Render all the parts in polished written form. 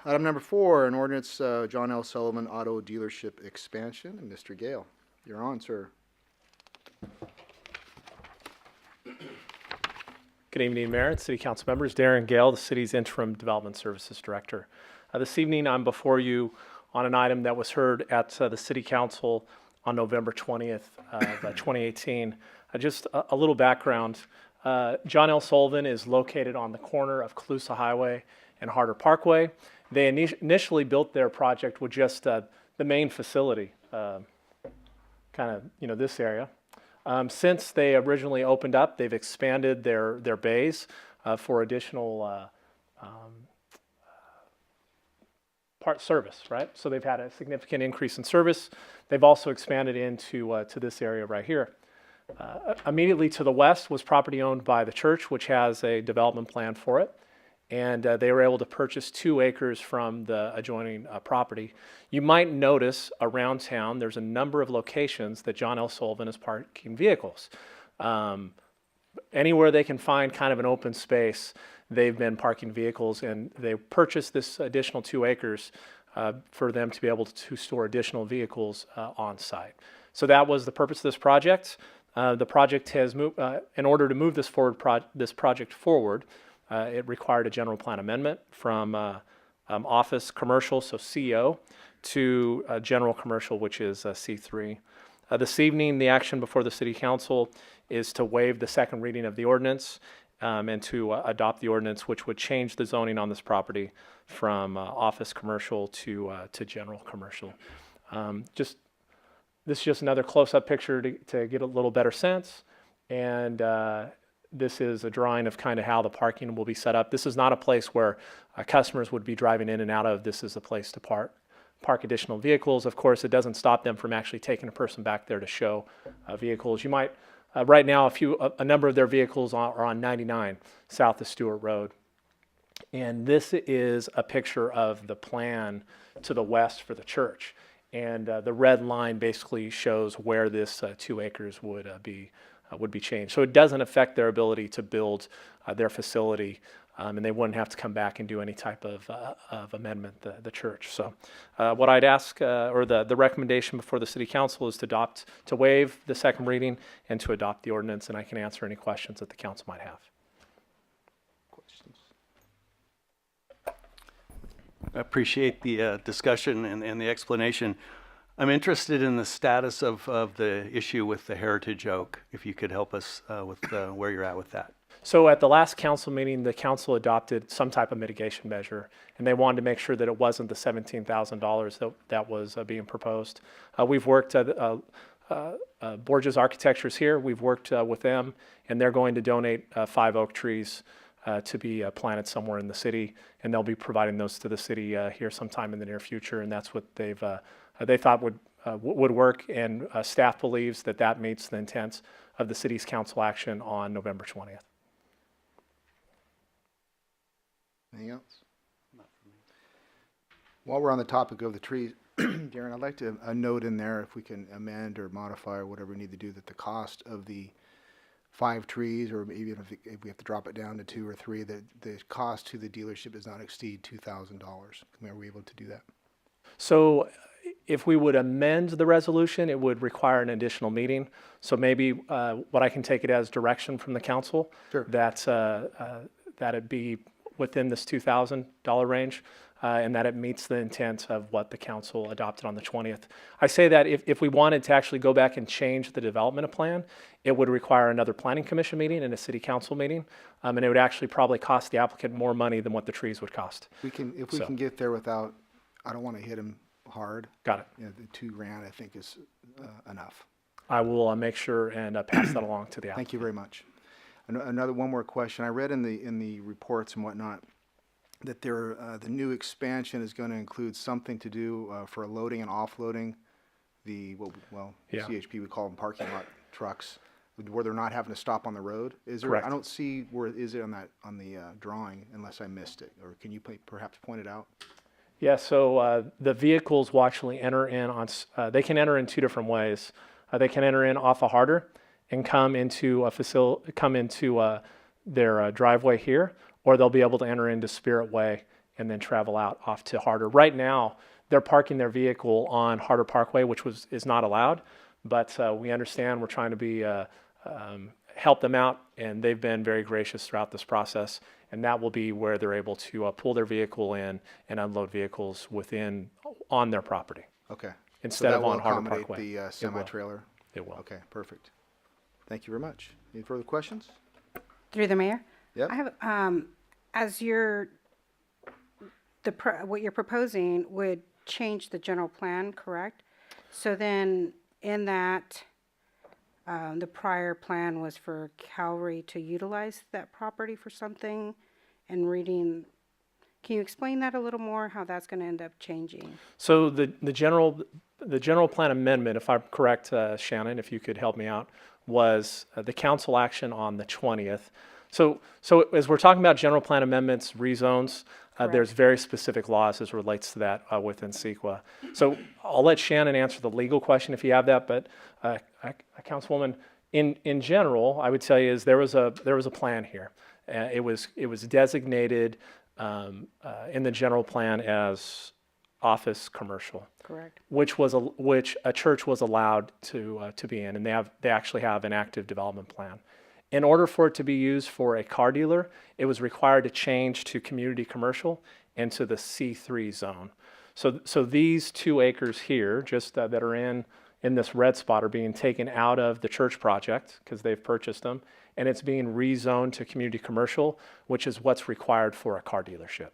Item number 4, an ordinance, John L. Sullivan Auto Dealership Expansion. And Mr. Gale, you're on, sir. Good evening, Mayor and City Council members. Darren Gale, the city's Interim Development Services Director. This evening, I'm before you on an item that was heard at the City Council on November 20th of 2018. Just a little background. John L. Sullivan is located on the corner of Colusa Highway and Harder Parkway. They initially built their project with just the main facility, kind of, this area. Since they originally opened up, they've expanded their bays for additional part service, right? So they've had a significant increase in service. They've also expanded into to this area right here. Immediately to the west was property owned by the church, which has a development plan for it. And they were able to purchase 2 acres from the adjoining property. You might notice around town there's a number of locations that John L. Sullivan is parking vehicles. Anywhere they can find kind of an open space, they've been parking vehicles, and they purchased this additional 2 acres for them to be able to store additional vehicles on site. So that was the purpose of this project. The project has moved, in order to move this project forward, it required a general plan amendment from office commercial, so CO, to general commercial, which is C3. This evening, the action before the City Council is to waive the second reading of the ordinance and to adopt the ordinance, which would change the zoning on this property from office commercial to general commercial. This is just another close-up picture to get a little better sense. And this is a drawing of kind of how the parking will be set up. This is not a place where customers would be driving in and out of. This is a place to park additional vehicles. Of course, it doesn't stop them from actually taking a person back there to show vehicles. You might, right now, a number of their vehicles are on 99 south of Stewart Road. And this is a picture of the plan to the west for the church. And the red line basically shows where this 2 acres would be changed. So it doesn't affect their ability to build their facility, and they wouldn't have to come back and do any type of amendment, the church. So what I'd ask, or the recommendation before the City Council is to waive the second reading and to adopt the ordinance, and I can answer any questions that the council might have. Questions? I appreciate the discussion and the explanation. I'm interested in the status of the issue with the heritage oak, if you could help us with where you're at with that. So at the last council meeting, the council adopted some type of mitigation measure, and they wanted to make sure that it wasn't the $17,000 that was being proposed. We've worked, Borges Architecture's here, we've worked with them, and they're going to donate 5 oak trees to be planted somewhere in the city, and they'll be providing those to the city here sometime in the near future, and that's what they thought would work, and staff believes that meets the intent of the city's council action on November 20th. Anything else? While we're on the topic of the trees, Darren, I'd like to note in there, if we can amend or modify or whatever we need to do, that the cost of the 5 trees, or maybe if we have to drop it down to 2 or 3, that the cost to the dealership does not exceed $2,000. Are we able to do that? So if we would amend the resolution, it would require an additional meeting. So maybe what I can take it as direction from the council, Sure. that it be within this $2,000 range, and that it meets the intent of what the council adopted on the 20th. I say that if we wanted to actually go back and change the development plan, it would require another planning commission meeting and a city council meeting, and it would actually probably cost the applicant more money than what the trees would cost. If we can get there without, I don't want to hit them hard. Got it. The $2,000 I think is enough. I will make sure and pass that along to the applicant. Thank you very much. One more question. I read in the reports and whatnot that the new expansion is going to include something to do for loading and offloading CHP, we call them parking lot trucks, where they're not having to stop on the road. Is there? Correct. I don't see where is it on the drawing, unless I missed it, or can you perhaps point it out? Yeah. So the vehicles will actually enter in on. They can enter in 2 different ways. They can enter in off a Harder and come into their driveway here, or they'll be able to enter into Spirit Way and then travel out off to Harder. Right now, they're parking their vehicle on Harder Parkway, which is not allowed, but we understand. We're trying to be help them out, and they've been very gracious throughout this process, and that will be where they're able to pull their vehicle in and unload vehicles on their property Okay. instead of on Harder So that will Parkway. accommodate the semi-trailer? It will. Okay, perfect. Thank you very much. Any further questions? Through the mayor? Yep. I have, as what you're proposing would change the general plan, correct? So then in that, the prior plan was for Calvary to utilize that property for something and can you explain that a little more, how that's going to end up changing? So the general plan amendment, if I'm correct, Shannon, if you could help me out, was the council action on the 20th. So as we're talking about general plan amendments, rezones, there's very specific laws as relates to that within CEQA. So I'll let Shannon answer the legal question if you have that, but Councilwoman, in general, I would tell you is there was a plan here. It was designated in the general plan as office commercial, Correct. which a church was allowed to be in, and they actually have an active development plan. In order for it to be used for a car dealer, it was required to change to community commercial into the C3 zone. So these 2 acres here, just that are in this red spot, are being taken out of the church project because they've purchased them, and it's being rezoned to community commercial, which is what's required for a car dealership.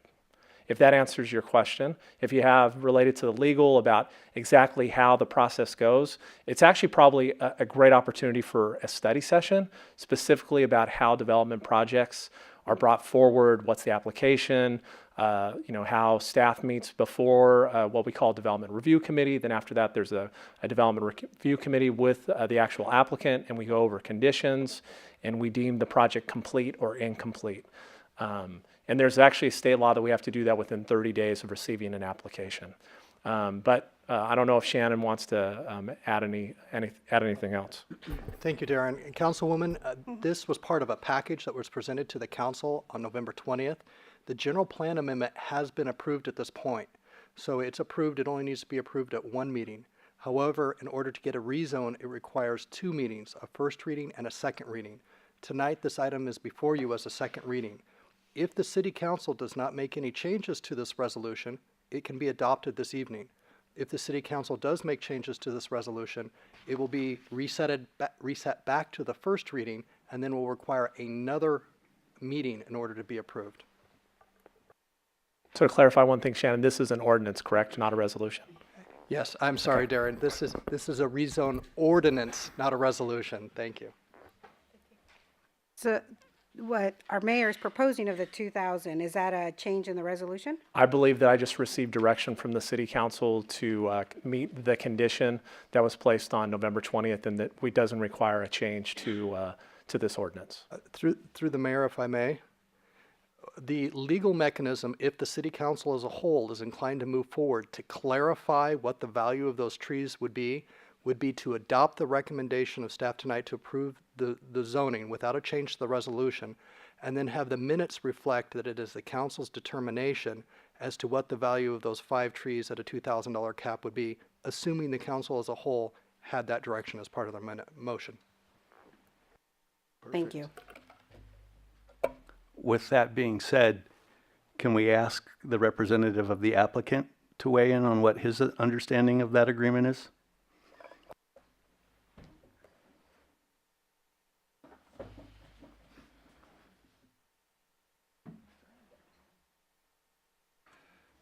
If that answers your question, if you have related to the legal about exactly how the process goes, it's actually probably a great opportunity for a study session, specifically about how development projects are brought forward, what's the application, how staff meets before what we call development review committee. Then after that, there's a development review committee with the actual applicant, and we go over conditions, and we deem the project complete or incomplete. And there's actually a state law that we have to do that within 30 days of receiving an application. But I don't know if Shannon wants to add anything else. Thank you, Darren. And Councilwoman, this was part of a package that was presented to the council on November 20th. The general plan amendment has been approved at this point. So it's approved, it only needs to be approved at 1 meeting. However, in order to get a rezone, it requires 2 meetings, a first reading and a second reading. Tonight, this item is before you as a second reading. If the city council does not make any changes to this resolution, it can be adopted this evening. If the city council does make changes to this resolution, it will be reset back to the first reading and then will require another meeting in order to be approved. So to clarify one thing, Shannon, this is an ordinance, correct? Not a resolution? Yes, I'm sorry, Darren. This is a rezone ordinance, not a resolution. Thank you. So what our mayor is proposing of the 2,000, is that a change in the resolution? I believe that I just received direction from the city council to meet the condition that was placed on November 20th, and that it doesn't require a change to this ordinance. Through the mayor, if I may, the legal mechanism, if the city council as a whole is inclined to move forward to clarify what the value of those trees would be to adopt the recommendation of staff tonight to approve the zoning without a change to the resolution, and then have the minutes reflect that it is the council's determination as to what the value of those 5 trees at a $2,000 cap would be, assuming the council as a whole had that direction as part of their motion. Thank you. With that being said, can we ask the representative of the applicant to weigh in on what his understanding of that agreement is?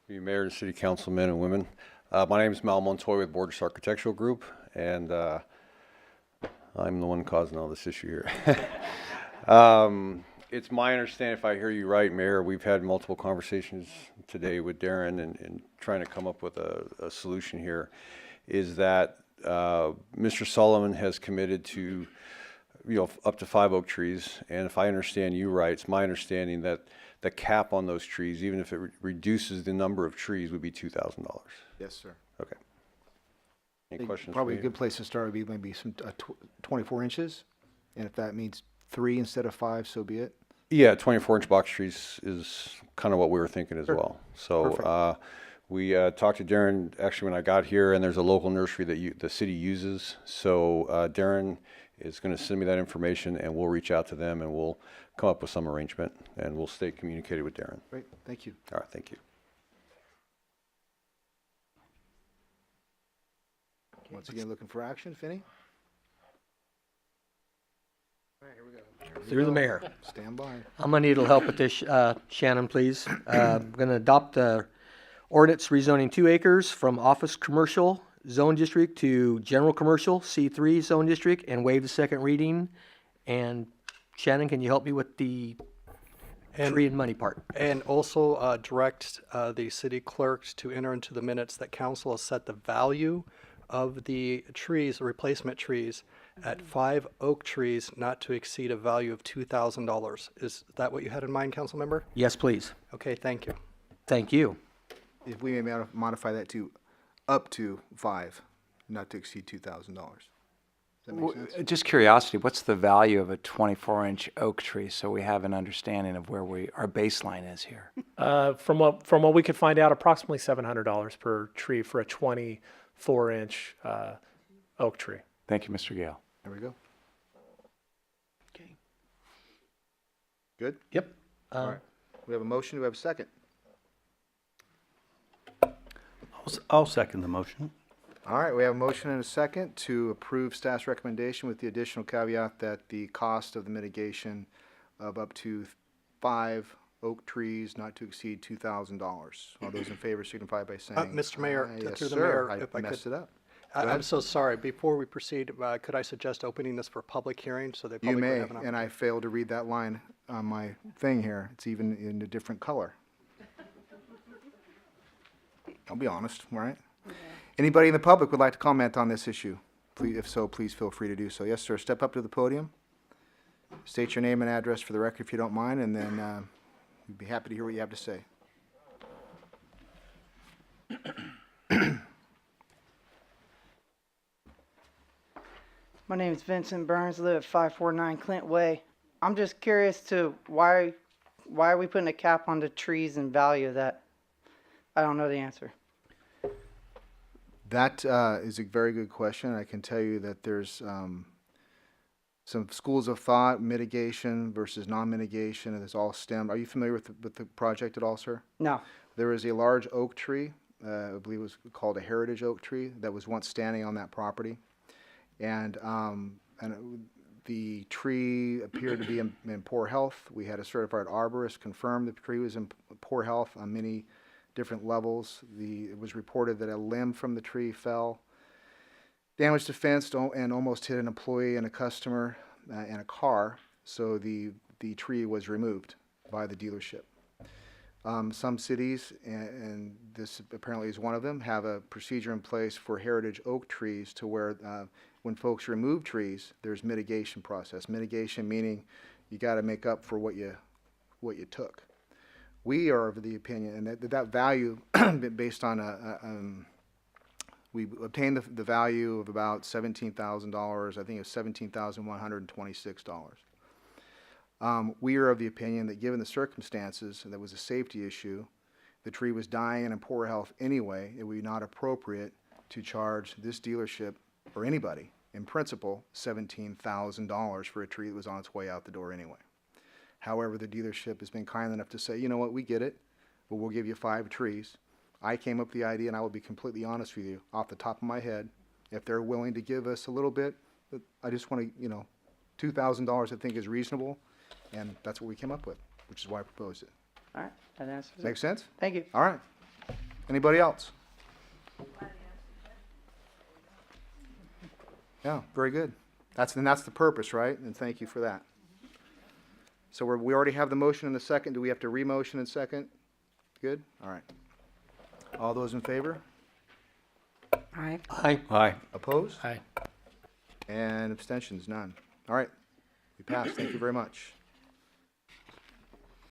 Mayor and City Council men and women. My name is Mal Montoy with Borders Architectural Group, and I'm the one causing all this issue here. It's my understanding, if I hear you right, Mayor, we've had multiple conversations today with Darren and trying to come up with a solution here, is that Mr. Solomon has committed to, up to 5 oak trees, and if I understand you right, it's my understanding that the cap on those trees, even if it reduces the number of trees, would be $2,000. Yes, sir. Okay. I Any think questions? probably for a me? good place to start would be maybe some 24 inches, and if that means 3 instead of 5, so be it. Yeah, 24-inch box trees is kind of what we were thinking as well. So Perfect. we talked to Darren actually when I got here, and there's a local nursery that the city uses. So Darren is going to send me that information, and we'll reach out to them, and we'll come up with some arrangement, and we'll stay communicated with Darren. Great, thank you. All right, thank you. Once again, looking for action, Finney? All right, here we go. Through the mayor. Stand by. I'm gonna need a little help with this, Shannon, please. I'm gonna adopt the ordinance rezoning 2 acres from office commercial zone district to general commercial C3 zone district and waive the second reading. And Shannon, can you help me with the tree and money part? And also direct the city clerk to enter into the minutes that council has set the value of the trees, the replacement trees, at 5 oak trees not to exceed a value of $2,000. Is that what you had in mind, council member? Yes, please. Okay, thank you. Thank you. If we may modify that to up to 5, not to exceed $2,000. Does that make sense? Just curiosity, what's the value of a 24-inch oak tree so we have an understanding of where our baseline is here? From what we could find out, approximately $700 per tree for a 24-inch oak tree. Thank you, Mr. Gale. There we go. Okay. Good? Yep. All right. We have a motion, do we have a second? I'll second the motion. All right, we have a motion and a second to approve staff's recommendation with the additional caveat that the cost of the mitigation of up to 5 oak trees not to exceed $2,000. All those in favor signify by saying Mr. Mayor, aye. Yes, through the sir. mayor, if I messed could- it up. I'm so sorry. Before we proceed, could I suggest opening this for public hearing so the You public would may, have an and I failed to read that line on my thing here. It's even in a different color. I'll be honest, all right? Anybody in the public would like to comment on this issue? Please, if so, please feel free to do so. Yes, sir, step up to the podium. State your name and address for the record if you don't mind, and then we'd be happy to hear what you have to say. My name is Vincent Burns, live at 549 Clint Way. I'm just curious to why are we putting a cap on the trees and value of that? I don't know the answer. That is a very good question. I can tell you that there's some schools of thought, mitigation versus non-mitigation, and it's all stemmed. Are you familiar with the project at all, sir? No. There is a large oak tree, I believe it was called a heritage oak tree, that was once standing on that property. And the tree appeared to be in poor health. We had a certified arborist confirm the tree was in poor health on many different levels. It was reported that a limb from the tree fell, damaged a fence, and almost hit an employee and a customer and a car. So the tree was removed by the dealership. Some cities, and this apparently is one of them, have a procedure in place for heritage oak trees to where when folks remove trees, there's mitigation process. Mitigation meaning you got to make up for what you took. We are of the opinion, and that value based on we obtained the value of about $17,000. I think it was $17,126. We are of the opinion that given the circumstances, and that was a safety issue, the tree was dying and in poor health anyway, it would be not appropriate to charge this dealership or anybody, in principle, $17,000 for a tree that was on its way out the door anyway. However, the dealership has been kind enough to say, you know what, we get it, but we'll give you 5 trees. I came up with the idea, and I will be completely honest with you, off the top of my head, if they're willing to give us a little bit, I just want to, $2,000 I think is reasonable. And that's what we came up with, which is why I proposed it. All right, that answers it. Make sense? Thank you. All right. Anybody else? Yeah, very good. That's the purpose, right? And thank you for that. So we already have the motion and the second. Do we have to re-motion and second? Good? All right. All those in favor? Aye. Aye. Aye. Opposed? Aye. And abstentions? None. All right. We passed. Thank you very much.